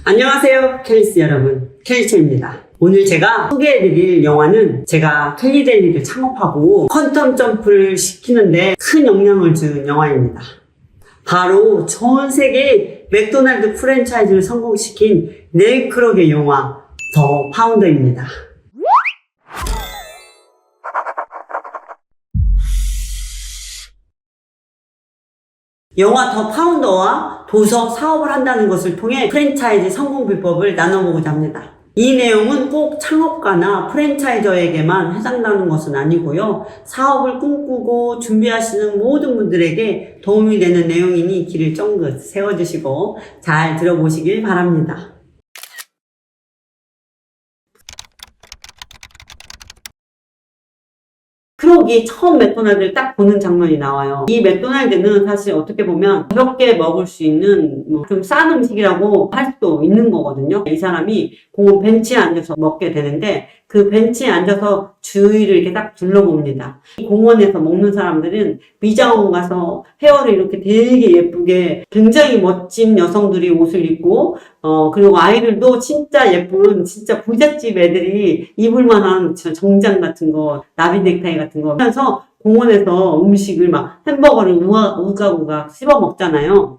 안녕하세요, 켈리스 여러분. 켈리스입니다. 오늘 제가 소개해드릴 영화는 제가 켈리데일리를 창업하고 퀀텀 점프를 시키는데 큰 영향을 준 영화입니다. 바로 전 세계 맥도날드 프랜차이즈를 성공시킨 넬 크록의 영화 더 파운더입니다. 영화 더 파운더와 도서 사업을 한다는 것을 통해 프랜차이즈 성공 비법을 나눠보고자 합니다. 이 내용은 꼭 창업가나 프랜차이저에게만 해당되는 것은 아니고요. 사업을 꿈꾸고 준비하시는 모든 분들에게 도움이 되는 내용이니 귀를 쫑긋 세워주시고 잘 들어보시길 바랍니다. 크록이 처음 맥도날드를 딱 보는 장면이 나와요. 이 맥도날드는 사실 어떻게 보면 가볍게 먹을 수 있는 좀 싼 음식이라고 할 수도 있는 거거든요. 이 사람이 공원 벤치에 앉아서 먹게 되는데 그 벤치에 앉아서 주위를 이렇게 딱 둘러봅니다. 이 공원에서 먹는 사람들은 미장원 가서 헤어를 이렇게 되게 예쁘게 굉장히 멋진 여성들이 옷을 입고 그리고 아이들도 진짜 예쁜 진짜 부잣집 애들이 입을 만한 정장 같은 거 나비 넥타이 같은 거 하면서 공원에서 음식을 막 햄버거를 우가우가 씹어 먹잖아요.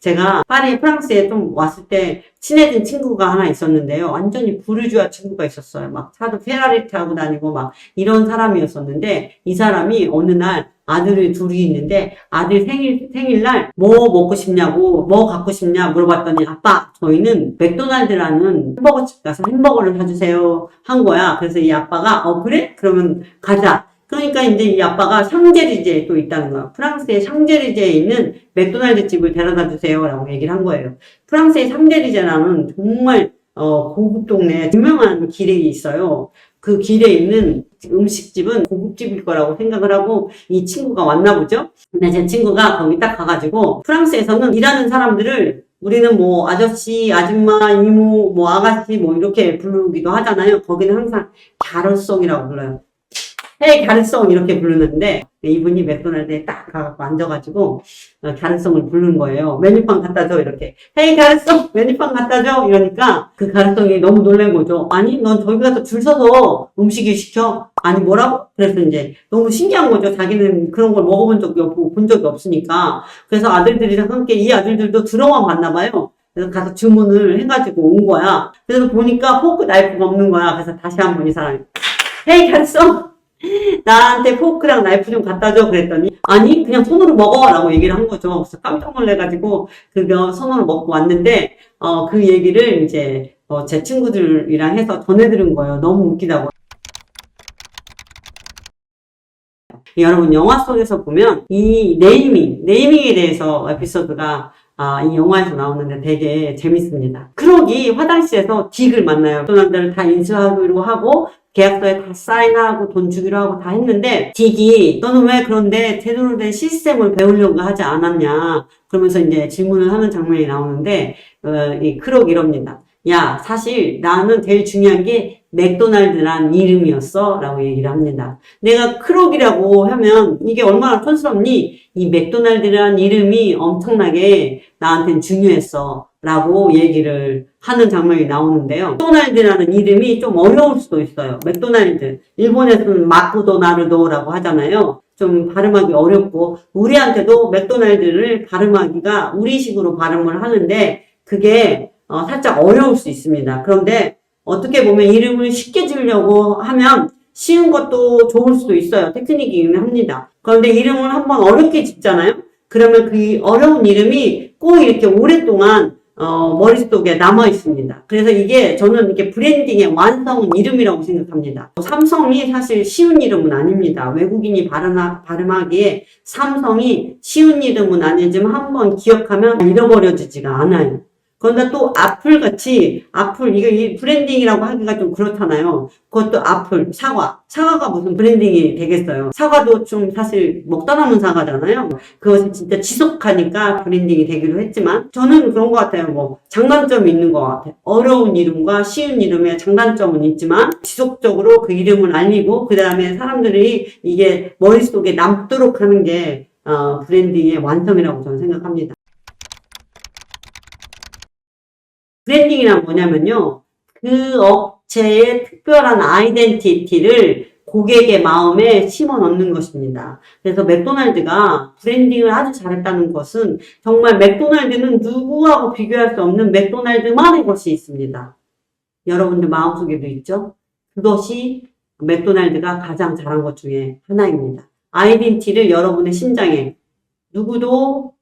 제가 파리 프랑스에 좀 왔을 때 친해진 친구가 하나 있었는데요. 완전히 부르주아 친구가 있었어요. 막 차도 페라리 타고 다니고 막 이런 사람이었었는데 이 사람이 어느 날 아들이 둘이 있는데 아들 생일날 뭐 먹고 싶냐고 뭐 갖고 싶냐 물어봤더니 아빠 저희는 맥도날드라는 햄버거집 가서 햄버거를 사주세요 한 거야. 그래서 이 아빠가 그래? 그러면 가자. 그러니까 이제 이 아빠가 샹제리제에 또 있다는 거야. 프랑스의 샹제리제에 있는 맥도날드 집을 데려다 주세요 라고 얘기를 한 거예요. 프랑스의 샹제리제라는 정말 고급 동네에 유명한 길이 있어요. 그 길에 있는 음식집은 고급집일 거라고 생각을 하고 이 친구가 왔나 보죠. 근데 제 친구가 거기 딱 가가지고 프랑스에서는 일하는 사람들을 우리는 뭐 아저씨, 아줌마, 이모, 뭐 아가씨 뭐 이렇게 부르기도 하잖아요. 거기는 항상 갸르송이라고 불러요. 헤이 갸르송 이렇게 부르는데 이분이 맥도날드에 딱 가갖고 앉아가지고 갸르송을 부르는 거예요. 메뉴판 갖다 줘 이렇게 헤이 갸르송 메뉴판 갖다 줘 이러니까 그 갸르송이 너무 놀란 거죠. 아니 넌 저기 가서 줄 서서 음식을 시켜? 아니 뭐라고? 그래서 이제 너무 신기한 거죠. 자기는 그런 걸 먹어본 적이 없고 본 적이 없으니까. 그래서 아들들이랑 함께 이 아들들도 들어만 봤나 봐요. 그래서 가서 주문을 해가지고 온 거야. 그래서 보니까 포크 나이프가 없는 거야. 그래서 다시 한번 이 사람이 헤이 갸르송 나한테 포크랑 나이프 좀 갖다 줘 그랬더니 아니 그냥 손으로 먹어 라고 얘기를 한 거죠. 그래서 깜짝 놀래가지고 그거 손으로 먹고 왔는데 그 얘기를 이제 제 친구들이랑 해서 전해들은 거예요. 너무 웃기다고. 여러분 영화 속에서 보면 이 네이밍에 대해서 에피소드가 이 영화에서 나오는데 되게 재밌습니다. 크록이 화장실에서 딕을 만나요. 맥도날드를 다 인수하기로 하고 계약서에 다 사인하고 돈 주기로 하고 다 했는데 딕이 너는 왜 그런데 제대로 된 시스템을 배우려고 하지 않았냐 그러면서 이제 질문을 하는 장면이 나오는데 이 크록이 이럽니다. 야 사실 나는 제일 중요한 게 맥도날드란 이름이었어 라고 얘기를 합니다. 내가 크록이라고 하면 이게 얼마나 촌스럽니? 이 맥도날드란 이름이 엄청나게 나한텐 중요했어 라고 얘기를 하는 장면이 나오는데요. 맥도날드라는 이름이 좀 어려울 수도 있어요. 맥도날드 일본에서는 마크도나르도라고 하잖아요. 좀 발음하기 어렵고 우리한테도 맥도날드를 발음하기가 우리식으로 발음을 하는데 그게 살짝 어려울 수 있습니다. 그런데 어떻게 보면 이름을 쉽게 지으려고 하면 쉬운 것도 좋을 수도 있어요. 테크닉이긴 합니다. 그런데 이름을 한번 어렵게 짓잖아요. 그러면 그 어려운 이름이 꼭 이렇게 오랫동안 머릿속에 남아 있습니다. 그래서 이게 저는 이게 브랜딩의 완성 이름이라고 생각합니다. 삼성이 사실 쉬운 이름은 아닙니다. 외국인이 발음하기에 삼성이 쉬운 이름은 아니지만 한번 기억하면 잃어버려지지가 않아요. 그런데 또 애플같이 이거 이 브랜딩이라고 하기가 좀 그렇잖아요. 그것도 애플, 사과가 무슨 브랜딩이 되겠어요. 사과도 좀 사실 먹다 남은 사과잖아요. 그것이 진짜 지속하니까 브랜딩이 되기도 했지만 저는 그런 것 같아요. 뭐 장단점이 있는 것 같아요. 어려운 이름과 쉬운 이름의 장단점은 있지만 지속적으로 그 이름을 알리고 그 다음에 사람들이 이게 머릿속에 남도록 하는 게 브랜딩의 완성이라고 저는 생각합니다. 브랜딩이란 뭐냐면요. 그 업체의 특별한 아이덴티티를 고객의 마음에 심어 넣는 것입니다. 그래서 맥도날드가 브랜딩을 아주 잘했다는 것은 정말 맥도날드는 누구하고 비교할 수 없는 맥도날드만의 것이 있습니다. 여러분들 마음속에도 있죠? 그것이 맥도날드가 가장 잘한 것 중에 하나입니다. 아이덴티티를 여러분의 심장에 누구도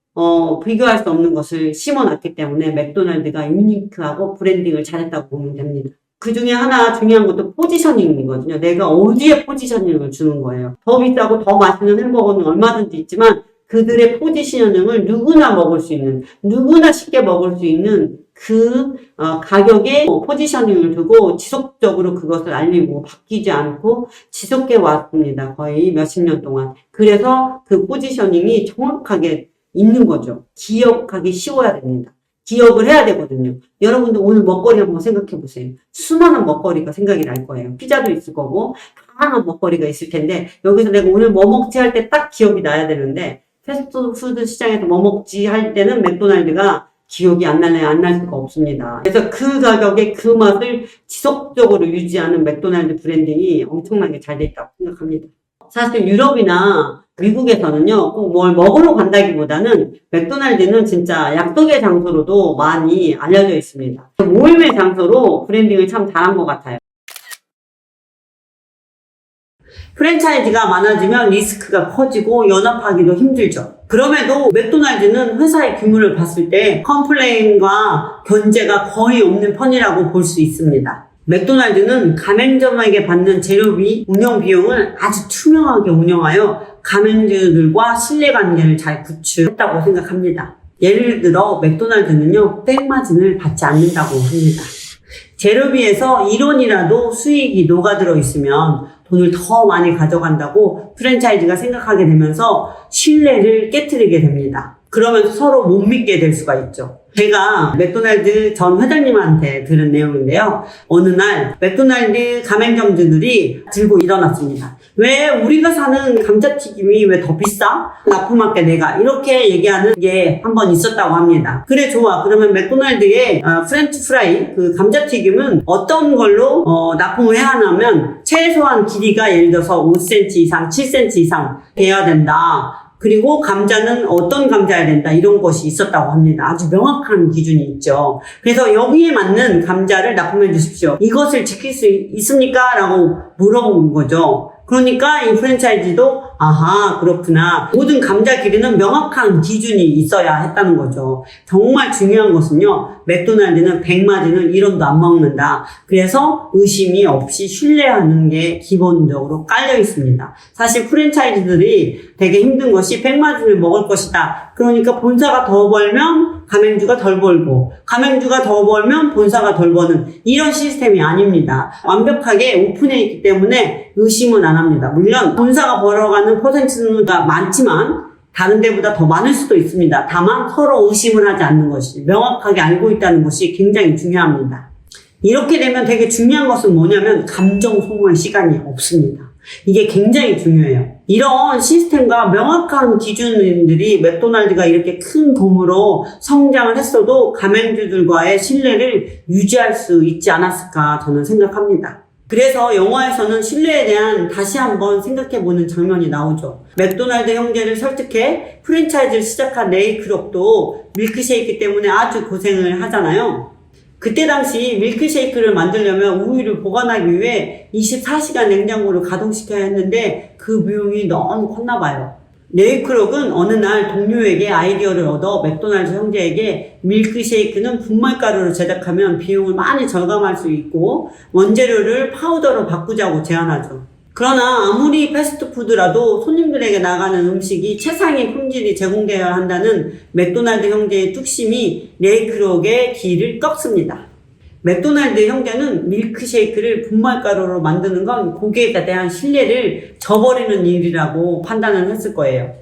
비교할 수 없는 것을 심어놨기 때문에 맥도날드가 유니크하고 브랜딩을 잘했다고 보면 됩니다. 그 중에 하나 중요한 것도 포지셔닝이거든요. 내가 어디에 포지셔닝을 주는 거예요. 더 비싸고 더 맛있는 햄버거는 얼마든지 있지만 그들의 포지셔닝을 누구나 먹을 수 있는, 누구나 쉽게 먹을 수 있는 그 가격에 포지셔닝을 두고 지속적으로 그것을 알리고 바뀌지 않고 지속해 왔습니다. 거의 몇십 년 동안. 그래서 그 포지셔닝이 정확하게 있는 거죠. 기억하기 쉬워야 됩니다. 기억을 해야 되거든요. 여러분들 오늘 먹거리 한번 생각해 보세요. 수많은 먹거리가 생각이 날 거예요. 피자도 있을 거고 다양한 먹거리가 있을 텐데 여기서 내가 오늘 뭐 먹지 할 때 딱 기억이 나야 되는데 패스트푸드 시장에서 뭐 먹지 할 때는 맥도날드가 기억이 안 날 수가 없습니다. 그래서 그 가격에 그 맛을 지속적으로 유지하는 맥도날드 브랜딩이 엄청나게 잘 돼 있다고 생각합니다. 사실 유럽이나 미국에서는요, 꼭 뭘 먹으러 간다기보다는 맥도날드는 진짜 약속의 장소로도 많이 알려져 있습니다. 모임의 장소로 브랜딩을 참 잘한 것 같아요. 프랜차이즈가 많아지면 리스크가 커지고 연합하기도 힘들죠. 그럼에도 맥도날드는 회사의 규모를 봤을 때 컴플레인과 견제가 거의 없는 편이라고 볼 수 있습니다. 맥도날드는 가맹점에게 받는 재료비, 운영 비용을 아주 투명하게 운영하여 가맹주들과 신뢰관계를 잘 구축했다고 생각합니다. 예를 들어 맥도날드는요, 백마진을 받지 않는다고 합니다. 재료비에서 1원이라도 수익이 녹아들어 있으면 돈을 더 많이 가져간다고 프랜차이즈가 생각하게 되면서 신뢰를 깨트리게 됩니다. 그러면서 서로 못 믿게 될 수가 있죠. 제가 맥도날드 전 회장님한테 들은 내용인데요. 어느 날 맥도날드 가맹점주들이 들고 일어났습니다. 왜 우리가 사는 감자튀김이 왜 더 비싸? 납품할게 내가. 이렇게 얘기하는 게 한 번 있었다고 합니다. 그래 좋아. 그러면 맥도날드의 프렌치 프라이 그 감자튀김은 어떤 걸로 납품을 해야 하냐면 최소한 길이가 예를 들어서 5cm 이상, 7cm 이상 돼야 된다. 그리고 감자는 어떤 감자여야 된다 이런 것이 있었다고 합니다. 아주 명확한 기준이 있죠. 그래서 여기에 맞는 감자를 납품해 주십시오. 이것을 지킬 수 있습니까? 라고 물어본 거죠. 그러니까 이 프랜차이즈도 아하 그렇구나. 모든 감자 길이는 명확한 기준이 있어야 했다는 거죠. 정말 중요한 것은요. 맥도날드는 백마진을 1원도 안 먹는다. 그래서 의심이 없이 신뢰하는 게 기본적으로 깔려 있습니다. 사실 프랜차이즈들이 되게 힘든 것이 백마진을 먹을 것이다. 그러니까 본사가 더 벌면 가맹주가 덜 벌고 가맹주가 더 벌면 본사가 덜 버는 이런 시스템이 아닙니다. 완벽하게 오픈해 있기 때문에 의심은 안 합니다. 물론 본사가 벌어가는 퍼센트가 많지만 다른 데보다 더 많을 수도 있습니다. 다만 서로 의심을 하지 않는 것이 명확하게 알고 있다는 것이 굉장히 중요합니다. 이렇게 되면 되게 중요한 것은 뭐냐면 감정 소모의 시간이 없습니다. 이게 굉장히 중요해요. 이런 시스템과 명확한 기준들이 맥도날드가 이렇게 큰 돔으로 성장을 했어도 가맹주들과의 신뢰를 유지할 수 있지 않았을까 저는 생각합니다. 그래서 영화에서는 신뢰에 대한 다시 한번 생각해보는 장면이 나오죠. 맥도날드 형제를 설득해 프랜차이즈를 시작한 레이 크록도 밀크쉐이크 때문에 아주 고생을 하잖아요. 그때 당시 밀크쉐이크를 만들려면 우유를 보관하기 위해 24시간 냉장고를 가동시켜야 했는데 그 비용이 너무 컸나 봐요. 레이 크록은 어느 날 동료에게 아이디어를 얻어 맥도날드 형제에게 밀크쉐이크는 분말가루로 제작하면 비용을 많이 절감할 수 있고 원재료를 파우더로 바꾸자고 제안하죠. 그러나 아무리 패스트푸드라도 손님들에게 나가는 음식이 최상의 품질이 제공되어야 한다는 맥도날드 형제의 뚝심이 레이 크록의 길을 꺾습니다. 맥도날드 형제는 밀크쉐이크를 분말가루로 만드는 건 고객에 대한 신뢰를 저버리는 일이라고 판단을 했을 거예요.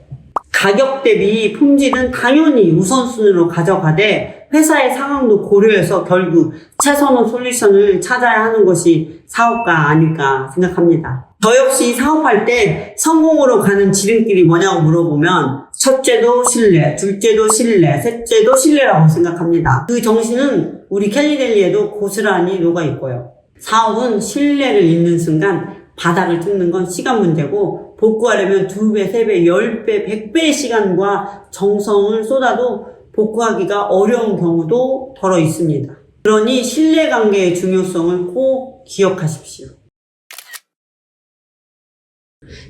가격 대비 품질은 당연히 우선순위로 가져가되 회사의 상황도 고려해서 결국 최선의 솔루션을 찾아야 하는 것이 사업가 아닐까 생각합니다. 저 역시 사업할 때 성공으로 가는 지름길이 뭐냐고 물어보면 첫째도 신뢰, 둘째도 신뢰, 셋째도 신뢰라고 생각합니다. 그 정신은 우리 캘리델리에도 고스란히 녹아있고요. 사업은 신뢰를 잃는 순간 바닥을 찍는 건 시간 문제고 복구하려면 2배, 3배, 10배, 100배의 시간과 정성을 쏟아도 복구하기가 어려운 경우도 더러 있습니다. 그러니 신뢰관계의 중요성을 꼭 기억하십시오.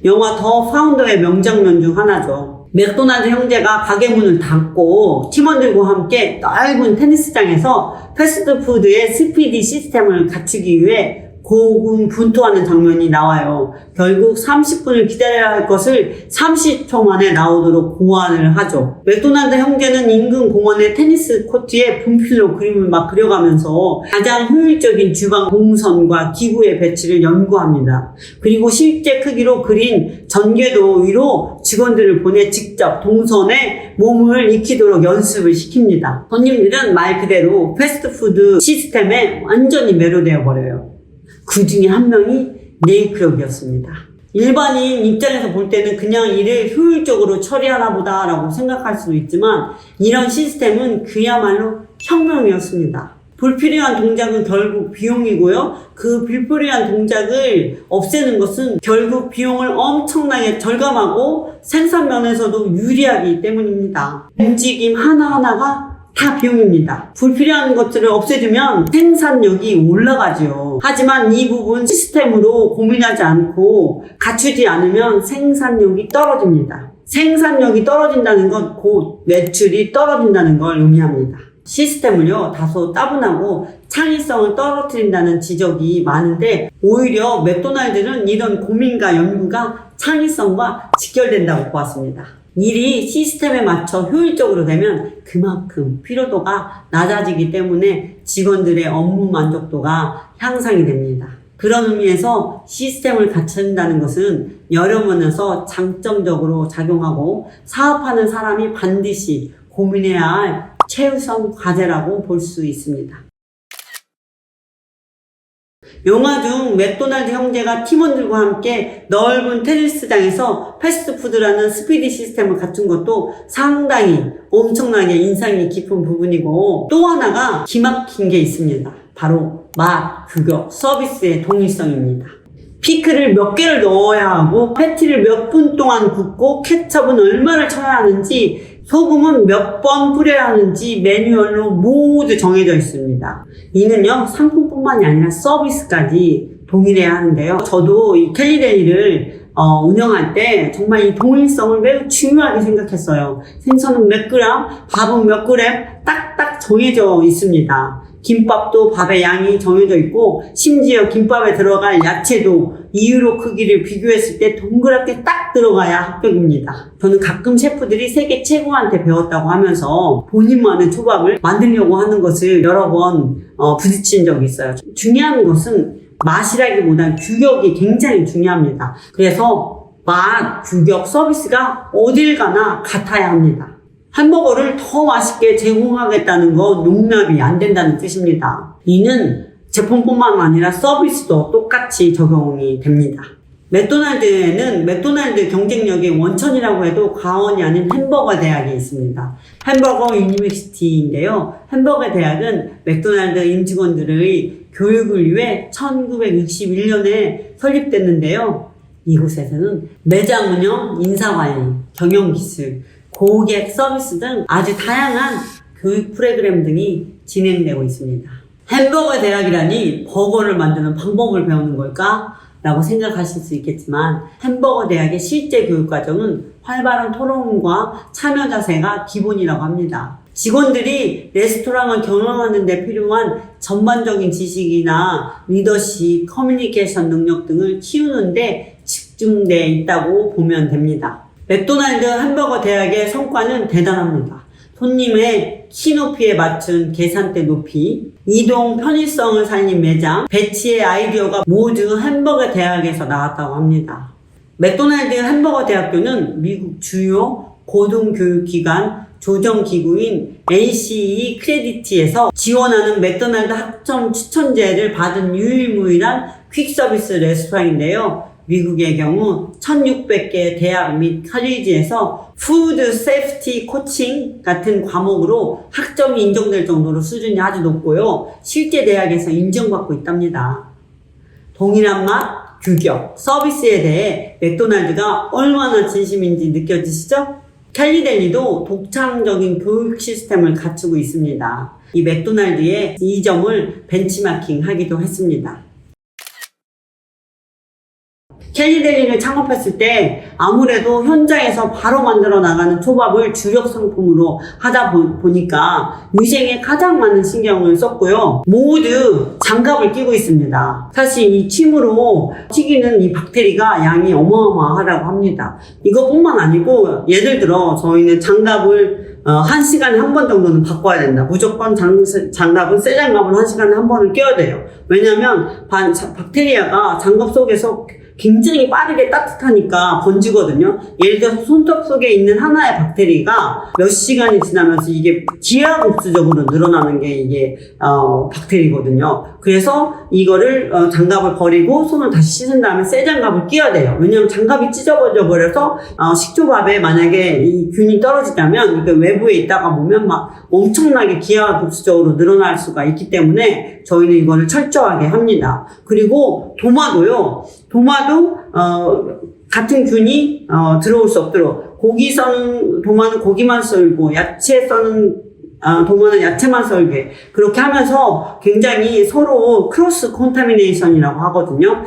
영화 더 파운더의 명장면 중 하나죠. 맥도날드 형제가 가게 문을 닫고 팀원들과 함께 넓은 테니스장에서 패스트푸드의 스피디 시스템을 갖추기 위해 고군분투하는 장면이 나와요. 결국 30분을 기다려야 할 것을 30초 만에 나오도록 고안을 하죠. 맥도날드 형제는 인근 공원의 테니스 코트에 분필로 그림을 막 그려가면서 가장 효율적인 주방 동선과 기구의 배치를 연구합니다. 그리고 실제 크기로 그린 전개도 위로 직원들을 보내 직접 동선에 몸을 익히도록 연습을 시킵니다. 손님들은 말 그대로 패스트푸드 시스템에 완전히 매료되어 버려요. 그 중에 한 명이 네이크력이었습니다. 일반인 입장에서 볼 때는 그냥 일을 효율적으로 처리하나 보다 라고 생각할 수도 있지만 이런 시스템은 그야말로 혁명이었습니다. 불필요한 동작은 결국 비용이고요. 그 불필요한 동작을 없애는 것은 결국 비용을 엄청나게 절감하고 생산 면에서도 유리하기 때문입니다. 움직임 하나하나가 다 비용입니다. 불필요한 것들을 없애주면 생산력이 올라가죠. 하지만 이 부분 시스템으로 고민하지 않고 갖추지 않으면 생산력이 떨어집니다. 생산력이 떨어진다는 건 곧 매출이 떨어진다는 걸 의미합니다. 시스템을요 다소 따분하고 창의성을 떨어뜨린다는 지적이 많은데 오히려 맥도날드는 이런 고민과 연구가 창의성과 직결된다고 보았습니다. 일이 시스템에 맞춰 효율적으로 되면 그만큼 피로도가 낮아지기 때문에 직원들의 업무 만족도가 향상이 됩니다. 그런 의미에서 시스템을 갖춘다는 것은 여러 면에서 장점적으로 작용하고 사업하는 사람이 반드시 고민해야 할 최우선 과제라고 볼 수 있습니다. 영화 중 맥도날드 형제가 팀원들과 함께 넓은 테니스장에서 패스트푸드라는 스피디 시스템을 갖춘 것도 상당히 엄청나게 인상이 깊은 부분이고 또 하나가 기막힌 게 있습니다. 바로 맛, 규격, 서비스의 동일성입니다. 피클을 몇 개를 넣어야 하고 패티를 몇 분 동안 굽고 케첩은 얼마를 쳐야 하는지 소금은 몇 번 뿌려야 하는지 매뉴얼로 모두 정해져 있습니다. 이는요 상품뿐만이 아니라 서비스까지 동일해야 하는데요. 저도 이 캘리데이를 운영할 때 정말 이 동일성을 매우 중요하게 생각했어요. 생선은 몇 그램, 밥은 몇 그램 딱딱 정해져 있습니다. 김밥도 밥의 양이 정해져 있고 심지어 김밥에 들어갈 야채도 이유로 크기를 비교했을 때 동그랗게 딱 들어가야 합격입니다. 저는 가끔 셰프들이 세계 최고한테 배웠다고 하면서 본인만의 초밥을 만들려고 하는 것을 여러 번 부딪힌 적이 있어요. 중요한 것은 맛이라기보단 규격이 굉장히 중요합니다. 그래서 맛, 규격, 서비스가 어딜 가나 같아야 합니다. 햄버거를 더 맛있게 제공하겠다는 건 용납이 안 된다는 뜻입니다. 이는 제품뿐만 아니라 서비스도 똑같이 적용이 됩니다. 맥도날드에는 맥도날드 경쟁력의 원천이라고 해도 과언이 아닌 햄버거 대학이 있습니다. 햄버거 유니버시티인데요. 햄버거 대학은 맥도날드 임직원들의 교육을 위해 1961년에 설립됐는데요. 이곳에서는 매장 운영, 인사관리, 경영기술, 고객 서비스 등 아주 다양한 교육 프로그램 등이 진행되고 있습니다. 햄버거 대학이라니 버거를 만드는 방법을 배우는 걸까? 라고 생각하실 수 있겠지만 햄버거 대학의 실제 교육 과정은 활발한 토론과 참여 자세가 기본이라고 합니다. 직원들이 레스토랑을 경영하는 데 필요한 전반적인 지식이나 리더십, 커뮤니케이션 능력 등을 키우는 데 집중되어 있다고 보면 됩니다. 맥도날드 햄버거 대학의 성과는 대단합니다. 손님의 키 높이에 맞춘 계산대 높이, 이동 편의성을 살린 매장, 배치의 아이디어가 모두 햄버거 대학에서 나왔다고 합니다. 맥도날드 햄버거 대학교는 미국 주요 고등교육기관 조정기구인 NCE 크레디티에서 지원하는 맥도날드 학점 추천제를 받은 유일무이한 퀵서비스 레스토랑인데요. 미국의 경우 1600개 대학 및 칼리지에서 푸드 세이프티 코칭 같은 과목으로 학점이 인정될 정도로 수준이 아주 높고요. 실제 대학에서 인정받고 있답니다. 동일한 맛, 규격, 서비스에 대해 맥도날드가 얼마나 진심인지 느껴지시죠? 캘리델리도 독창적인 교육 시스템을 갖추고 있습니다. 이 맥도날드의 이 점을 벤치마킹 하기도 했습니다. 캘리델리를 창업했을 때 아무래도 현장에서 바로 만들어 나가는 초밥을 주력 상품으로 하다 보니까 위생에 가장 많은 신경을 썼고요. 모두 장갑을 끼고 있습니다. 사실 이 침으로 튀기는 이 박테리가 양이 어마어마하다고 합니다. 이것뿐만 아니고 예를 들어 저희는 장갑을 1시간에 한 번 정도는 바꿔야 된다. 무조건 장갑은 새 장갑은 1시간에 한 번을 껴야 돼요. 왜냐면 박테리아가 장갑 속에서 굉장히 빠르게 따뜻하니까 번지거든요. 예를 들어서 손톱 속에 있는 하나의 박테리아가 몇 시간이 지나면서 이게 기하급수적으로 늘어나는 게 이게 박테리거든요. 그래서 이거를 장갑을 버리고 손을 다시 씻은 다음에 새 장갑을 끼워야 돼요. 왜냐면 장갑이 찢어져 버려서 식초밥에 만약에 이 균이 떨어지자면 이게 외부에 있다가 보면 막 엄청나게 기하급수적으로 늘어날 수가 있기 때문에 저희는 이거를 철저하게 합니다. 그리고 도마도 같은 균이 들어올 수 없도록 고기 써는 도마는 고기만 썰고 야채 써는 도마는 야채만 썰게 그렇게 하면서 굉장히 서로 크로스 콘타미네이션이라고 하거든요.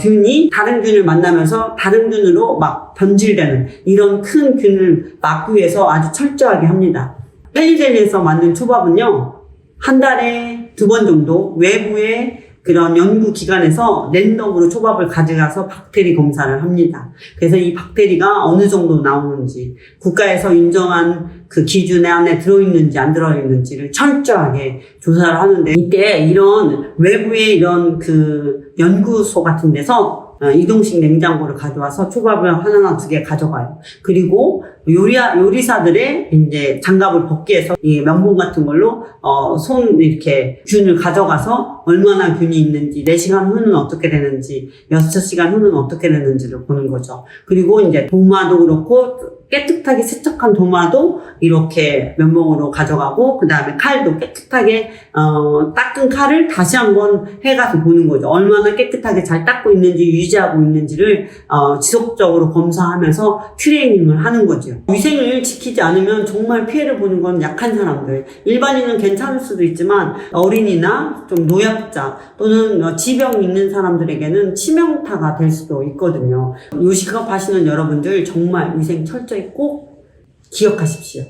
균이 다른 균을 만나면서 다른 균으로 막 변질되는 이런 큰 균을 막기 위해서 아주 철저하게 합니다. 캘리델리에서 만든 초밥은요, 한 달에 2번 정도 외부의 그런 연구기관에서 랜덤으로 초밥을 가져가서 박테리 검사를 합니다. 그래서 이 박테리가 어느 정도 나오는지, 국가에서 인정한 그 기준 안에 들어있는지 안 들어있는지를 철저하게 조사를 하는데, 이때 이런 외부의 이런 그 연구소 같은 데서 이동식 냉장고를 가져와서 초밥을 하나나 2개 가져가요. 그리고 요리사들의 이제 장갑을 벗기 위해서 이 면봉 같은 걸로 손 이렇게 균을 가져가서 얼마나 균이 있는지, 4시간 후는 어떻게 되는지, 6시간 후는 어떻게 되는지를 보는 거죠. 그리고 이제 도마도 그렇고 깨끗하게 세척한 도마도 이렇게 면봉으로 가져가고, 그 다음에 칼도 깨끗하게 닦은 칼을 다시 한번 해가서 보는 거죠. 얼마나 깨끗하게 잘 닦고 있는지, 유지하고 있는지를 지속적으로 검사하면서 트레이닝을 하는 거죠. 위생을 지키지 않으면 정말 피해를 보는 건 약한 사람들, 일반인은 괜찮을 수도 있지만 어린이나 좀 노약자 또는 지병 있는 사람들에게는 치명타가 될 수도 있거든요. 요식업 하시는 여러분들 정말 위생 철저히 꼭 기억하십시오.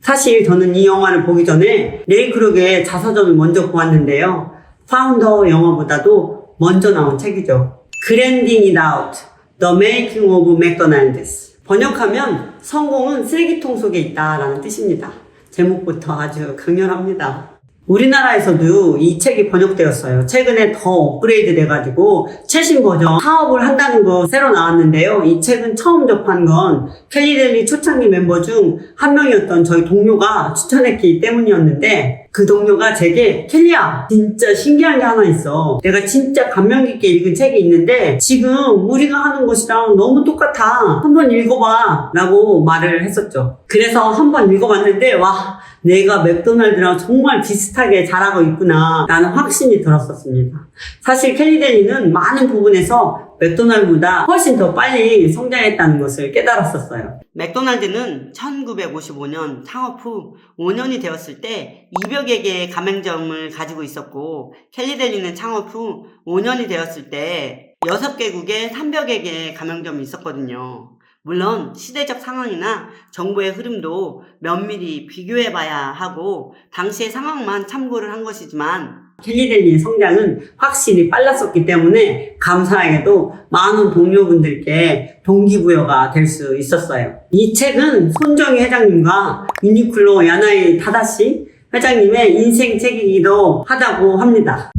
사실 저는 이 영화를 보기 전에 레이 크룩의 자서전을 먼저 보았는데요. 파운더 영화보다도 먼저 나온 책이죠. Grinding It Out, The Making of McDonald's. 번역하면 성공은 쓰레기통 속에 있다라는 뜻입니다. 제목부터 아주 강렬합니다. 우리나라에서도 이 책이 번역되었어요. 최근에 더 업그레이드 돼가지고 최신 버전 사업을 한다는 거 새로 나왔는데요. 이 책은 처음 접한 건 캘리델리 초창기 멤버 중 한 명이었던 저희 동료가 추천했기 때문이었는데, 그 동료가 제게 켈리야, 진짜 신기한 게 하나 있어. 내가 진짜 감명 깊게 읽은 책이 있는데 지금 우리가 하는 것이랑 너무 똑같아. 한번 읽어봐 라고 말을 했었죠. 그래서 한번 읽어봤는데 와, 내가 맥도날드랑 정말 비슷하게 잘하고 있구나 라는 확신이 들었었습니다. 사실 캘리델리는 많은 부분에서 맥도날드보다 훨씬 더 빨리 성장했다는 것을 깨달았었어요. 맥도날드는 1955년 창업 후 5년이 되었을 때 200여 개의 가맹점을 가지고 있었고, 캘리델리는 창업 후 5년이 되었을 때 6개국에 300여 개의 가맹점이 있었거든요. 물론 시대적 상황이나 정보의 흐름도 면밀히 비교해봐야 하고 당시의 상황만 참고를 한 것이지만, 캘리델리의 성장은 확실히 빨랐었기 때문에 감사하게도 많은 동료분들께 동기부여가 될 수 있었어요. 이 책은 손정희 회장님과 유니클로 야나이 타다시 회장님의 인생 책이기도 하다고 합니다.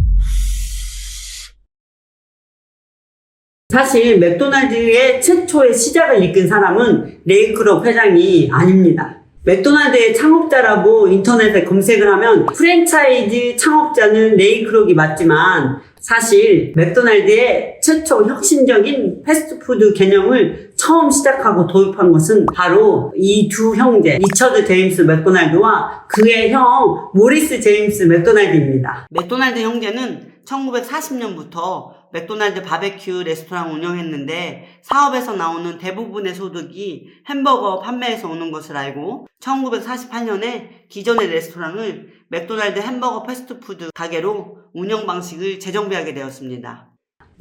사실 맥도날드의 최초의 시작을 이끈 사람은 레이 크룩 회장이 아닙니다. 맥도날드의 창업자라고 인터넷에 검색을 하면 프랜차이즈 창업자는 레이 크록이 맞지만 사실 맥도날드의 최초 혁신적인 패스트푸드 개념을 처음 시작하고 도입한 것은 바로 이 두 형제 리처드 제임스 맥도날드와 그의 형 모리스 제임스 맥도날드입니다. 맥도날드 형제는 1940년부터 맥도날드 바베큐 레스토랑 운영했는데 사업에서 나오는 대부분의 소득이 햄버거 판매에서 오는 것을 알고 1948년에 기존의 레스토랑을 맥도날드 햄버거 패스트푸드 가게로 운영 방식을 재정비하게 되었습니다.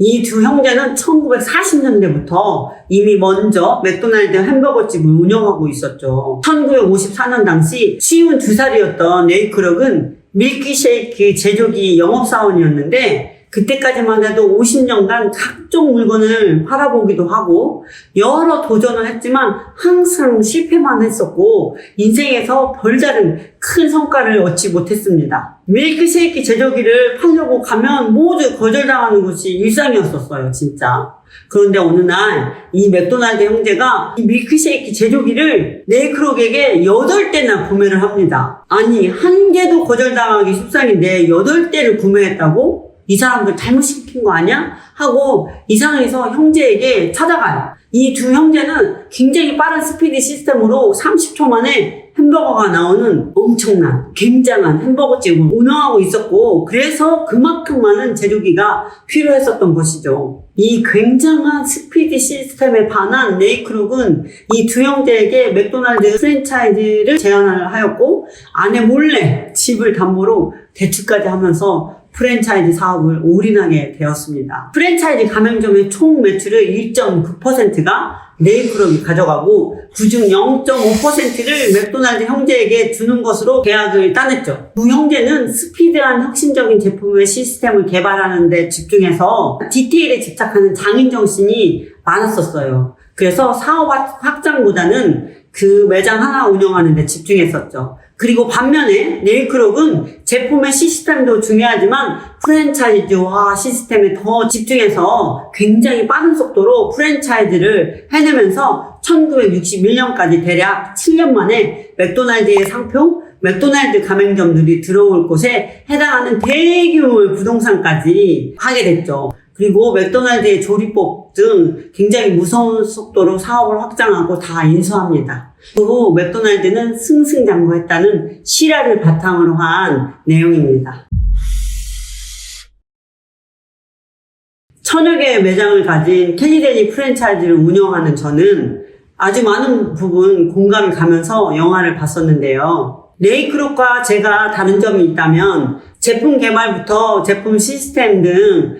이 두 형제는 1940년대부터 이미 먼저 맥도날드 햄버거집을 운영하고 있었죠. 1954년 당시 52살이었던 레이 크록은 밀크쉐이크 제조기 영업사원이었는데 그때까지만 해도 50년간 각종 물건을 팔아보기도 하고 여러 도전을 했지만 항상 실패만 했었고 인생에서 별다른 큰 성과를 얻지 못했습니다. 밀크쉐이크 제조기를 팔려고 가면 모두 거절당하는 것이 일상이었었어요, 진짜. 그런데 어느 날 이 맥도날드 형제가 이 밀크쉐이크 제조기를 레이 크록에게 8대나 구매를 합니다. 아니, 한 개도 거절당하기 십상인데 8대를 구매했다고? 이 사람들 잘못 시킨 거 아니야? 하고 이 상황에서 형제에게 찾아가요. 이 두 형제는 굉장히 빠른 스피드 시스템으로 30초 만에 햄버거가 나오는 엄청난 굉장한 햄버거집을 운영하고 있었고 그래서 그만큼 많은 제조기가 필요했었던 것이죠. 이 굉장한 스피드 시스템에 반한 레이 크록은 이 두 형제에게 맥도날드 프랜차이즈를 제안을 하였고 아내 몰래 집을 담보로 대출까지 하면서 프랜차이즈 사업을 올인하게 되었습니다. 프랜차이즈 가맹점의 총 매출의 1.9%가 레이 크록이 가져가고 그중 0.5%를 맥도날드 형제에게 주는 것으로 계약을 따냈죠. 두 형제는 스피드한 혁신적인 제품의 시스템을 개발하는 데 집중해서 디테일에 집착하는 장인정신이 많았었어요. 그래서 사업 확장보다는 그 매장 하나 운영하는 데 집중했었죠. 그리고 반면에 레이 크록은 제품의 시스템도 중요하지만 프랜차이즈화 시스템에 더 집중해서 굉장히 빠른 속도로 프랜차이즈를 해내면서 1961년까지 대략 7년 만에 맥도날드의 상표, 맥도날드 가맹점들이 들어올 곳에 해당하는 대규모의 부동산까지 하게 됐죠. 그리고 맥도날드의 조리법 등 굉장히 무서운 속도로 사업을 확장하고 다 인수합니다. 그 후 맥도날드는 승승장구했다는 실화를 바탕으로 한 내용입니다. 1000여 개의 매장을 가진 케니데리 프랜차이즈를 운영하는 저는 아주 많은 부분 공감이 가면서 영화를 봤었는데요. 레이 크록과 제가 다른 점이 있다면 제품 개발부터 제품 시스템 등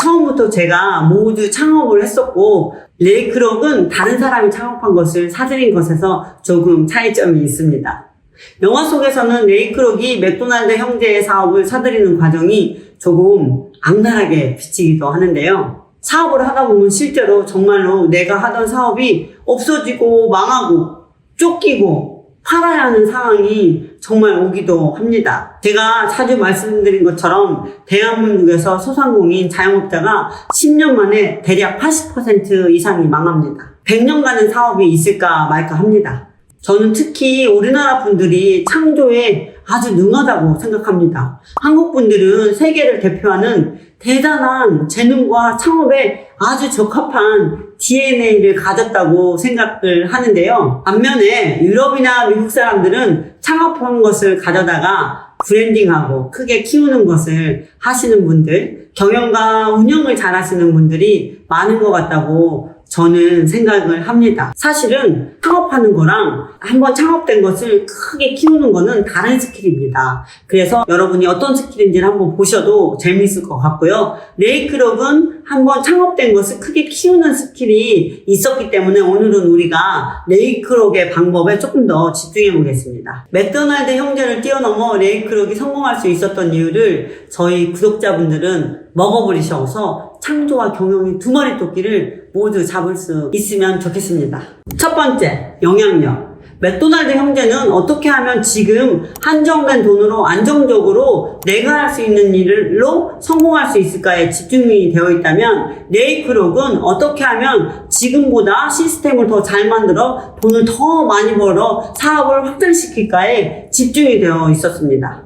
처음부터 제가 모두 창업을 했었고 레이 크록은 다른 사람이 창업한 것을 사들인 것에서 조금 차이점이 있습니다. 영화 속에서는 레이 크록이 맥도날드 형제의 사업을 사들이는 과정이 조금 악랄하게 비치기도 하는데요. 사업을 하다 보면 실제로 정말로 내가 하던 사업이 없어지고 망하고 쫓기고 팔아야 하는 상황이 정말 오기도 합니다. 제가 자주 말씀드린 것처럼 대한민국에서 소상공인 자영업자가 10년 만에 대략 80% 이상이 망합니다. 100년간의 사업이 있을까 말까 합니다. 저는 특히 우리나라 분들이 창조에 아주 능하다고 생각합니다. 한국 분들은 세계를 대표하는 대단한 재능과 창업에 아주 적합한 DNA를 가졌다고 생각을 하는데요. 반면에 유럽이나 미국 사람들은 창업한 것을 가져다가 브랜딩하고 크게 키우는 것을 하시는 분들, 경영과 운영을 잘 하시는 분들이 많은 것 같다고 저는 생각을 합니다. 사실은 창업하는 거랑 한번 창업된 것을 크게 키우는 거는 다른 스킬입니다. 그래서 여러분이 어떤 스킬인지를 한번 보셔도 재미있을 것 같고요. 레이 크록은 한번 창업된 것을 크게 키우는 스킬이 있었기 때문에 오늘은 우리가 레이 크록의 방법에 조금 더 집중해 보겠습니다. 맥도날드 형제를 뛰어넘어 레이 크록이 성공할 수 있었던 이유를 저희 구독자분들은 먹어버리셔서 창조와 경영의 두 마리 토끼를 모두 잡을 수 있으면 좋겠습니다. 첫 번째, 영향력. 맥도날드 형제는 어떻게 하면 지금 한정된 돈으로 안정적으로 내가 할 수 있는 일로 성공할 수 있을까에 집중이 되어 있다면, 레이크록은 어떻게 하면 지금보다 시스템을 더 잘 만들어 돈을 더 많이 벌어 사업을 확장시킬까에 집중이 되어 있었습니다.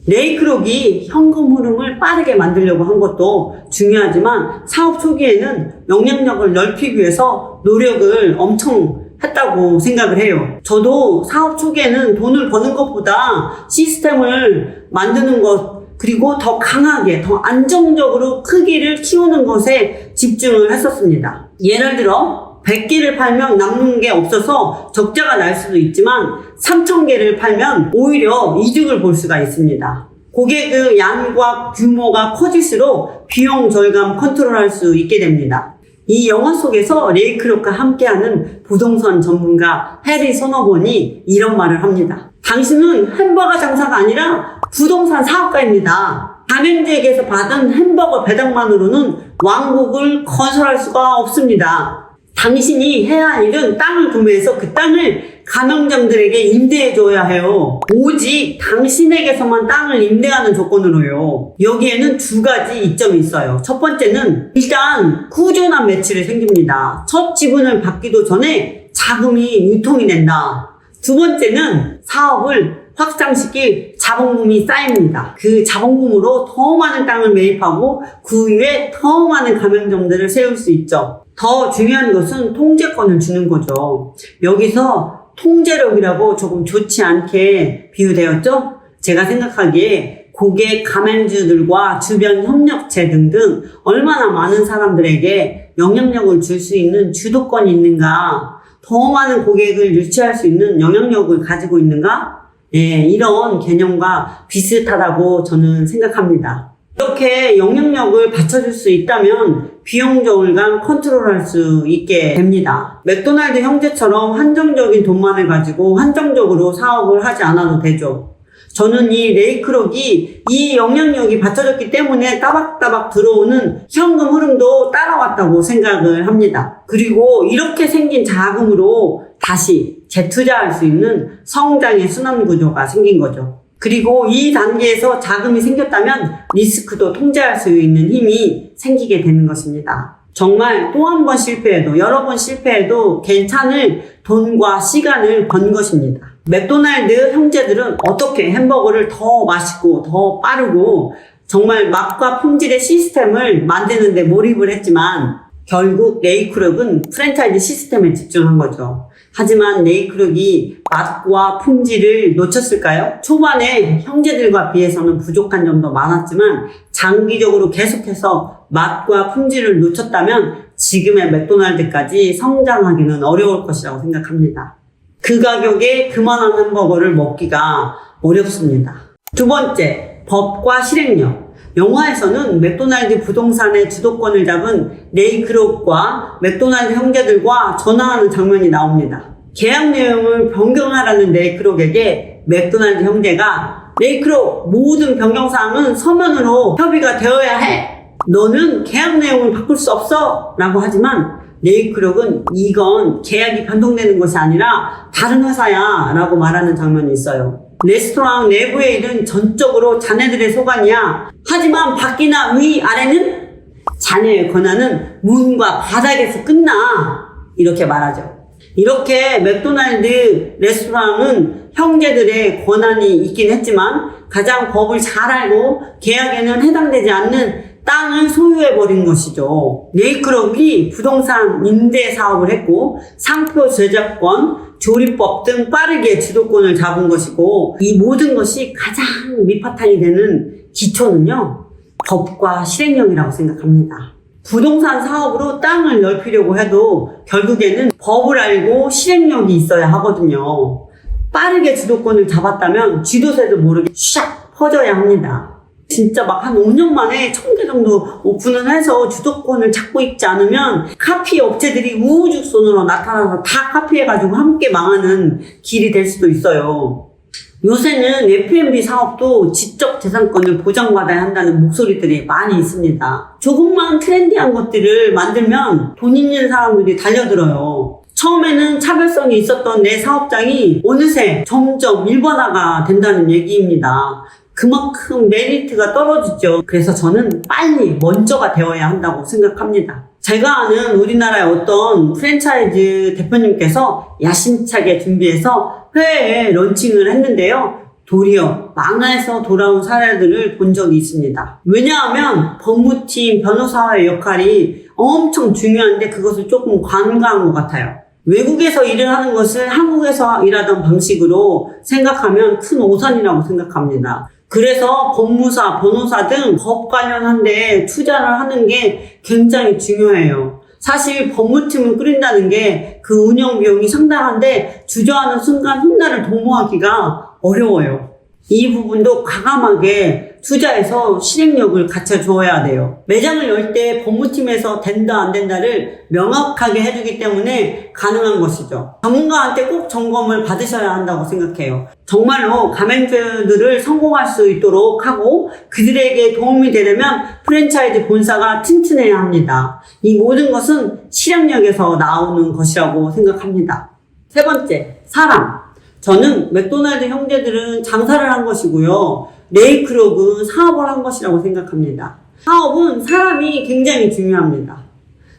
레이크록이 현금 흐름을 빠르게 만들려고 한 것도 중요하지만 사업 초기에는 영향력을 넓히기 위해서 노력을 엄청 했다고 생각을 해요. 저도 사업 초기에는 돈을 버는 것보다 시스템을 만드는 것, 그리고 더 강하게, 더 안정적으로 크기를 키우는 것에 집중을 했었습니다. 예를 들어 100개를 팔면 남는 게 없어서 적자가 날 수도 있지만 3,000개를 팔면 오히려 이득을 볼 수가 있습니다. 고객의 양과 규모가 커질수록 비용 절감 컨트롤할 수 있게 됩니다. 이 영화 속에서 레이크록과 함께하는 부동산 전문가 해리 소너본이 이런 말을 합니다. 당신은 햄버거 장사가 아니라 부동산 사업가입니다. 가맹주에게서 받은 햄버거 배당만으로는 왕국을 건설할 수가 없습니다. 당신이 해야 할 일은 땅을 구매해서 그 땅을 가맹점들에게 임대해줘야 해요. 오직 당신에게서만 땅을 임대하는 조건으로요. 여기에는 두 가지 이점이 있어요. 첫 번째는 일단 꾸준한 매출이 생깁니다. 첫 지분을 받기도 전에 자금이 유통이 된다. 두 번째는 사업을 확장시킬 자본금이 쌓입니다. 그 자본금으로 더 많은 땅을 매입하고 그 위에 더 많은 가맹점들을 세울 수 있죠. 더 중요한 것은 통제권을 주는 거죠. 여기서 통제력이라고 조금 좋지 않게 비유되었죠? 제가 생각하기에 고객 가맹주들과 주변 협력체 등등 얼마나 많은 사람들에게 영향력을 줄 수 있는 주도권이 있는가, 더 많은 고객을 유치할 수 있는 영향력을 가지고 있는가? 이런 개념과 비슷하다고 저는 생각합니다. 이렇게 영향력을 받쳐줄 수 있다면 비용 절감 컨트롤할 수 있게 됩니다. 맥도날드 형제처럼 한정적인 돈만을 가지고 한정적으로 사업을 하지 않아도 되죠. 저는 이 레이크록이 이 영향력이 받쳐졌기 때문에 따박따박 들어오는 현금 흐름도 따라왔다고 생각을 합니다. 그리고 이렇게 생긴 자금으로 다시 재투자할 수 있는 성장의 순환 구조가 생긴 거죠. 그리고 이 단계에서 자금이 생겼다면 리스크도 통제할 수 있는 힘이 생기게 되는 것입니다. 정말 또 한 번 실패해도, 여러 번 실패해도 괜찮을 돈과 시간을 번 것입니다. 맥도날드 형제들은 어떻게 햄버거를 더 맛있고 더 빠르고 정말 맛과 품질의 시스템을 만드는 데 몰입을 했지만 결국 레이크록은 프랜차이즈 시스템에 집중한 거죠. 하지만 레이크록이 맛과 품질을 놓쳤을까요? 초반에 형제들과 비해서는 부족한 점도 많았지만 장기적으로 계속해서 맛과 품질을 놓쳤다면 지금의 맥도날드까지 성장하기는 어려울 것이라고 생각합니다. 그 가격에 그만한 햄버거를 먹기가 어렵습니다. 두 번째, 법과 실행력. 영화에서는 맥도날드 부동산의 주도권을 잡은 레이크록과 맥도날드 형제들과 전화하는 장면이 나옵니다. 계약 내용을 변경하라는 레이크록에게 맥도날드 형제가 레이크록 모든 변경사항은 서면으로 협의가 되어야 해. 너는 계약 내용을 바꿀 수 없어. 라고 하지만 레이크록은 이건 계약이 변동되는 것이 아니라 다른 회사야 라고 말하는 장면이 있어요. 레스토랑 내부의 일은 전적으로 자네들의 소관이야. 하지만 밖이나 위아래는 자네의 권한은 문과 바닥에서 끝나. 이렇게 말하죠. 이렇게 맥도날드 레스토랑은 형제들의 권한이 있긴 했지만 가장 법을 잘 알고 계약에는 해당되지 않는 땅을 소유해버린 것이죠. 레이크록이 부동산 임대 사업을 했고 상표 제작권, 조립법 등 빠르게 주도권을 잡은 것이고 이 모든 것이 가장 밑바탕이 되는 기초는요, 법과 실행력이라고 생각합니다. 부동산 사업으로 땅을 넓히려고 해도 결국에는 법을 알고 실행력이 있어야 하거든요. 빠르게 주도권을 잡았다면 쥐도새도 모르게 샥 퍼져야 합니다. 진짜 막 한 5년 만에 1000개 정도 오픈을 해서 주도권을 잡고 있지 않으면 카피 업체들이 우후죽순으로 나타나서 다 카피해가지고 함께 망하는 길이 될 수도 있어요. 요새는 F&B 사업도 지적 재산권을 보장받아야 한다는 목소리들이 많이 있습니다. 조금만 트렌디한 것들을 만들면 돈 있는 사람들이 달려들어요. 처음에는 차별성이 있었던 내 사업장이 어느새 점점 일반화가 된다는 얘기입니다. 그만큼 메리트가 떨어지죠. 그래서 저는 빨리 먼저가 되어야 한다고 생각합니다. 제가 아는 우리나라의 어떤 프랜차이즈 대표님께서 야심차게 준비해서 회에 런칭을 했는데요. 도리어 망해서 돌아온 사례들을 본 적이 있습니다. 왜냐하면 법무팀, 변호사의 역할이 엄청 중요한데 그것을 조금 관과한 것 같아요. 외국에서 일을 하는 것을 한국에서 일하던 방식으로 생각하면 큰 오산이라고 생각합니다. 그래서 법무사, 변호사 등 법 관련한 데 투자를 하는 게 굉장히 중요해요. 사실 법무팀을 꾸린다는 게 그 운영 비용이 상당한데 주저하는 순간 훗날을 도모하기가 어려워요. 이 부분도 과감하게 투자해서 실행력을 갖춰줘야 돼요. 매장을 열 때 법무팀에서 된다 안 된다를 명확하게 해주기 때문에 가능한 것이죠. 전문가한테 꼭 점검을 받으셔야 한다고 생각해요. 정말로 가맹주들을 성공할 수 있도록 하고 그들에게 도움이 되려면 프랜차이즈 본사가 튼튼해야 합니다. 이 모든 것은 실행력에서 나오는 것이라고 생각합니다. 세 번째, 사람. 저는 맥도날드 형제들은 장사를 한 것이고요. 레이크록은 사업을 한 것이라고 생각합니다. 사업은 사람이 굉장히 중요합니다.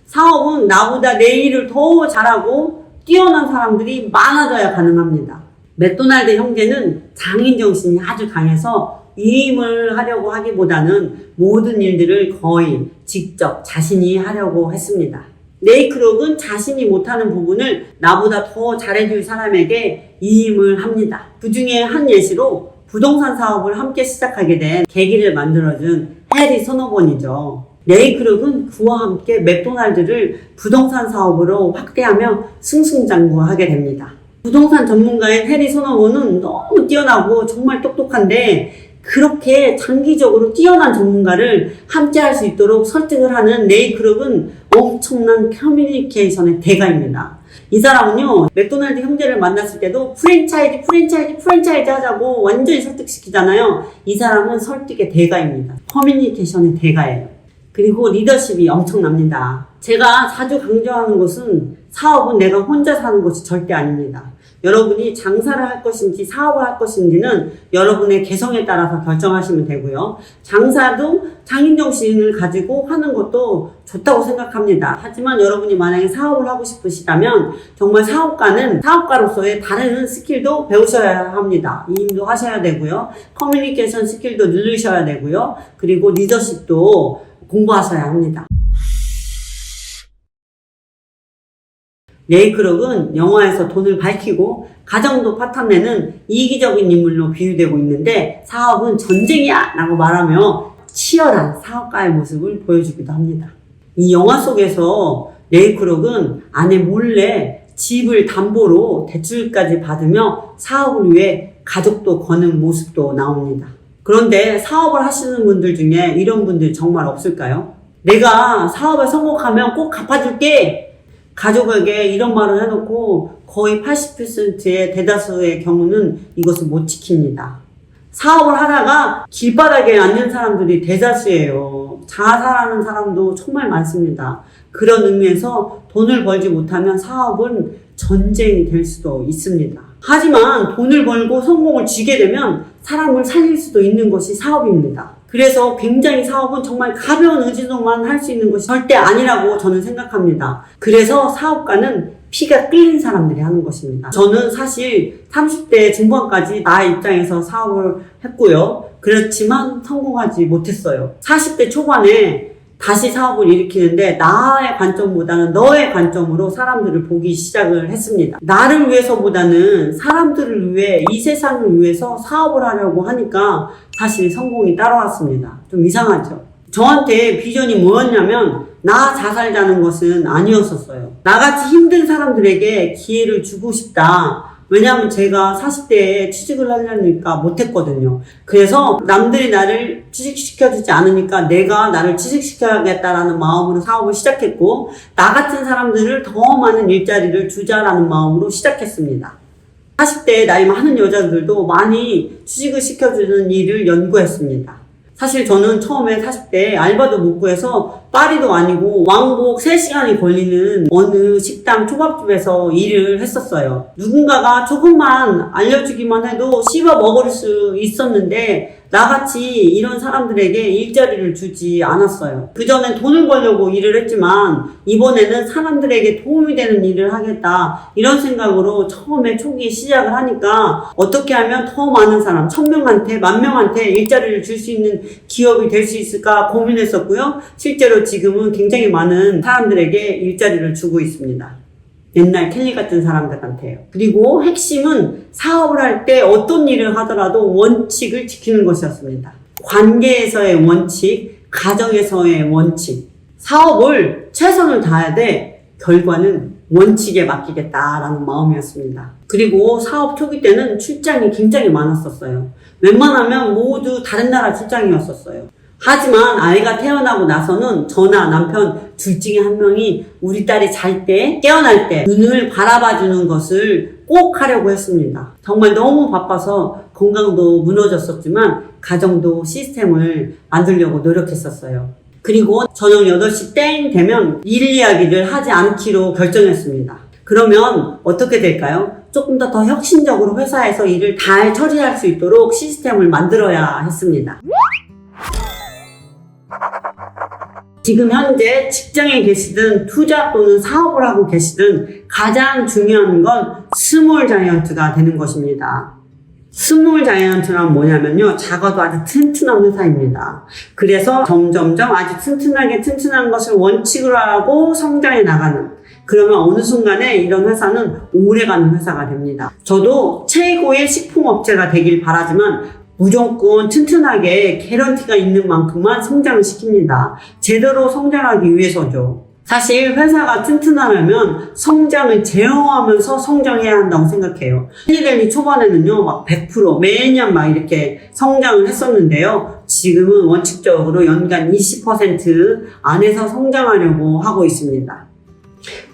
사업은 나보다 내 일을 더 잘하고 뛰어난 사람들이 많아져야 가능합니다. 맥도날드 형제는 장인정신이 아주 강해서 위임을 하려고 하기보다는 모든 일들을 거의 직접 자신이 하려고 했습니다. 레이크록은 자신이 못하는 부분을 나보다 더 잘해줄 사람에게 위임을 합니다. 그 중에 한 예시로 부동산 사업을 함께 시작하게 된 계기를 만들어준 해리 서너번이죠. 레이크록은 그와 함께 맥도날드를 부동산 사업으로 확대하며 승승장구하게 됩니다. 부동산 전문가인 해리 서너번은 너무 뛰어나고 정말 똑똑한데 그렇게 장기적으로 뛰어난 전문가를 함께 할 수 있도록 설득을 하는 레이크록은 엄청난 커뮤니케이션의 대가입니다. 이 사람은요, 맥도날드 형제를 만났을 때도 프랜차이즈 하자고 완전히 설득시키잖아요. 이 사람은 설득의 대가입니다. 커뮤니케이션의 대가예요. 그리고 리더십이 엄청납니다. 제가 자주 강조하는 것은 사업은 내가 혼자 사는 것이 절대 아닙니다. 여러분이 장사를 할 것인지 사업을 할 것인지는 여러분의 개성에 따라서 결정하시면 되고요. 장사도 장인정신을 가지고 하는 것도 좋다고 생각합니다. 하지만 여러분이 만약에 사업을 하고 싶으시다면 정말 사업가는 사업가로서의 다른 스킬도 배우셔야 합니다. 이임도 하셔야 되고요. 커뮤니케이션 스킬도 늘리셔야 되고요. 그리고 리더십도 공부하셔야 합니다. 레이크록은 영화에서 돈을 밝히고 가정도 파탄내는 이기적인 인물로 비유되고 있는데 사업은 전쟁이야! 라고 말하며 치열한 사업가의 모습을 보여주기도 합니다. 이 영화 속에서 레이크록은 아내 몰래 집을 담보로 대출까지 받으며 사업을 위해 가족도 거는 모습도 나옵니다. 그런데 사업을 하시는 분들 중에 이런 분들 정말 없을까요? 내가 사업에 성공하면 꼭 갚아줄게! 가족에게 이런 말을 해놓고 거의 80%의 대다수의 경우는 이것을 못 지킵니다. 사업을 하다가 길바닥에 앉는 사람들이 대다수예요. 자살하는 사람도 정말 많습니다. 그런 의미에서 돈을 벌지 못하면 사업은 전쟁이 될 수도 있습니다. 하지만 돈을 벌고 성공을 쥐게 되면 사람을 살릴 수도 있는 것이 사업입니다. 그래서 굉장히 사업은 정말 가벼운 의지로만 할 수 있는 것이 절대 아니라고 저는 생각합니다. 그래서 사업가는 피가 끓는 사람들이 하는 것입니다. 저는 사실 30대 중반까지 나의 입장에서 사업을 했고요. 그렇지만 성공하지 못했어요. 40대 초반에 다시 사업을 일으키는데 나의 관점보다는 너의 관점으로 사람들을 보기 시작을 했습니다. 나를 위해서보다는 사람들을 위해 이 세상을 위해서 사업을 하려고 하니까 사실 성공이 따라왔습니다. 좀 이상하죠? 저한테 비전이 뭐였냐면 나 자살자는 것은 아니었었어요. 나같이 힘든 사람들에게 기회를 주고 싶다. 왜냐하면 제가 40대에 취직을 하려니까 못했거든요. 그래서 남들이 나를 취직시켜주지 않으니까 내가 나를 취직시켜야겠다라는 마음으로 사업을 시작했고 나 같은 사람들을 더 많은 일자리를 주자라는 마음으로 시작했습니다. 40대에 나이 많은 여자들도 많이 취직을 시켜주는 일을 연구했습니다. 사실 저는 처음에 40대에 알바도 못 구해서 파리도 아니고 왕복 3시간이 걸리는 어느 식당 초밥집에서 일을 했었어요. 누군가가 조금만 알려주기만 해도 씹어 먹을 수 있었는데 나같이 이런 사람들에게 일자리를 주지 않았어요. 그전엔 돈을 벌려고 일을 했지만 이번에는 사람들에게 도움이 되는 일을 하겠다, 이런 생각으로 처음에 초기에 시작을 하니까 어떻게 하면 더 많은 사람, 1000명한테, 10,000명한테 일자리를 줄 수 있는 기업이 될 수 있을까 고민했었고요. 실제로 지금은 굉장히 많은 사람들에게 일자리를 주고 있습니다. 옛날 켈리 같은 사람들한테요. 그리고 핵심은 사업을 할 때 어떤 일을 하더라도 원칙을 지키는 것이었습니다. 관계에서의 원칙, 가정에서의 원칙. 사업을 최선을 다해야 돼. 결과는 원칙에 맡기겠다라는 마음이었습니다. 그리고 사업 초기 때는 출장이 굉장히 많았었어요. 웬만하면 모두 다른 나라 출장이었었어요. 하지만 아이가 태어나고 나서는 저나 남편 둘 중에 한 명이 우리 딸이 잘 때, 깨어날 때 눈을 바라봐주는 것을 꼭 하려고 했습니다. 정말 너무 바빠서 건강도 무너졌었지만 가정도 시스템을 만들려고 노력했었어요. 그리고 저녁 8시 땡 되면 일 이야기를 하지 않기로 결정했습니다. 그러면 어떻게 될까요? 조금 더 혁신적으로 회사에서 일을 잘 처리할 수 있도록 시스템을 만들어야 했습니다. 지금 현재 직장에 계시든 투자 또는 사업을 하고 계시든 가장 중요한 건 스몰 자이언트가 되는 것입니다. 스몰 자이언트란 뭐냐면요, 작아도 아주 튼튼한 회사입니다. 그래서 점점점 아주 튼튼한 것을 원칙으로 하고 성장해 나가는, 그러면 어느 순간에 이런 회사는 오래가는 회사가 됩니다. 저도 최고의 식품업체가 되길 바라지만 무조건 튼튼하게 개런티가 있는 만큼만 성장을 시킵니다. 제대로 성장하기 위해서죠. 사실 회사가 튼튼하려면 성장을 제어하면서 성장해야 한다고 생각해요. 힐리델리 초반에는요, 막 100% 매년 막 이렇게 성장을 했었는데요. 지금은 원칙적으로 연간 20% 안에서 성장하려고 하고 있습니다.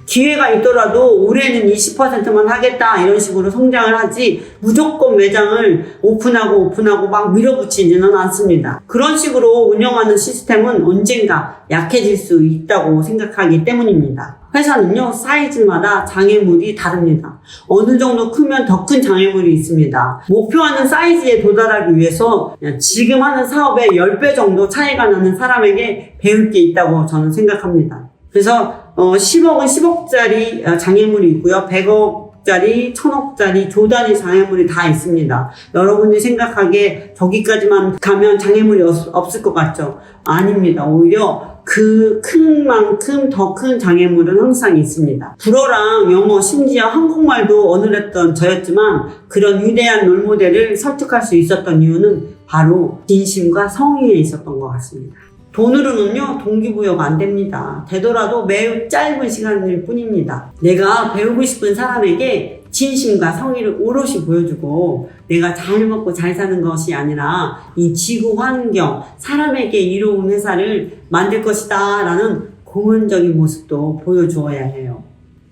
기회가 있더라도 올해는 20%만 하겠다, 이런 식으로 성장을 하지 무조건 매장을 오픈하고 막 밀어붙이지는 않습니다. 그런 식으로 운영하는 시스템은 언젠가 약해질 수 있다고 생각하기 때문입니다. 회사는요, 사이즈마다 장애물이 다릅니다. 어느 정도 크면 더 큰 장애물이 있습니다. 목표하는 사이즈에 도달하기 위해서 지금 하는 사업의 10배 정도 차이가 나는 사람에게 배울 게 있다고 저는 생각합니다. 그래서 10억은 10억짜리 장애물이 있고요. 100억짜리, 1000억짜리, 조단위 장애물이 다 있습니다. 여러분이 생각하기에 저기까지만 가면 장애물이 없을 것 같죠? 아닙니다. 오히려 그 큰 만큼 더 큰 장애물은 항상 있습니다. 불어랑 영어, 심지어 한국말도 어눌했던 저였지만 그런 위대한 롤모델을 설득할 수 있었던 이유는 바로 진심과 성의에 있었던 것 같습니다. 돈으로는요, 동기부여가 안 됩니다. 되더라도 매우 짧은 시간일 뿐입니다. 내가 배우고 싶은 사람에게 진심과 성의를 오롯이 보여주고 내가 잘 먹고 잘 사는 것이 아니라 이 지구 환경, 사람에게 이로운 회사를 만들 것이다 라는 공헌적인 모습도 보여주어야 해요.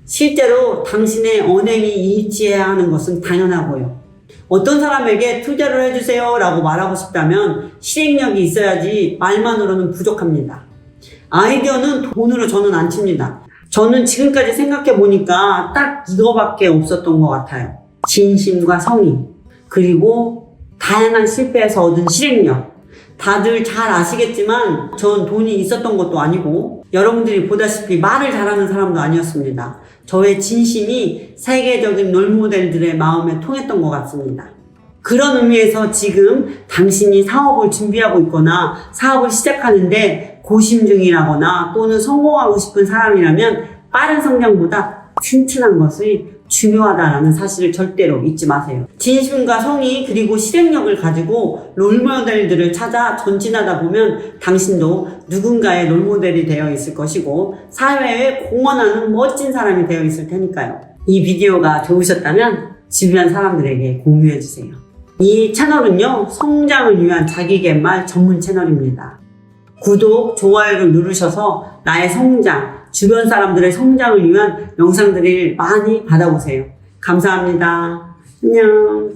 실제로 당신의 언행이 일치해야 하는 것은 당연하고요. 어떤 사람에게 투자를 해주세요 라고 말하고 싶다면 실행력이 있어야지 말만으로는 부족합니다. 아이디어는 돈으로 저는 안 칩니다. 저는 지금까지 생각해보니까 딱 이거밖에 없었던 것 같아요. 진심과 성의, 그리고 다양한 실패에서 얻은 실행력. 다들 잘 아시겠지만 전 돈이 있었던 것도 아니고 여러분들이 보다시피 말을 잘하는 사람도 아니었습니다. 저의 진심이 세계적인 롤모델들의 마음에 통했던 것 같습니다. 그런 의미에서 지금 당신이 사업을 준비하고 있거나 사업을 시작하는데 고심 중이라거나 또는 성공하고 싶은 사람이라면 빠른 성장보다 튼튼한 것이 중요하다라는 사실을 절대로 잊지 마세요. 진심과 성의 그리고 실행력을 가지고 롤모델들을 찾아 전진하다 보면 당신도 누군가의 롤모델이 되어 있을 것이고 사회에 공헌하는 멋진 사람이 되어 있을 테니까요. 이 비디오가 좋으셨다면 주변 사람들에게 공유해주세요. 이 채널은요, 성장을 위한 자기계말 전문 채널입니다. 구독, 좋아요를 누르셔서 나의 성장, 주변 사람들의 성장을 위한 영상들을 많이 받아보세요. 감사합니다. 안녕.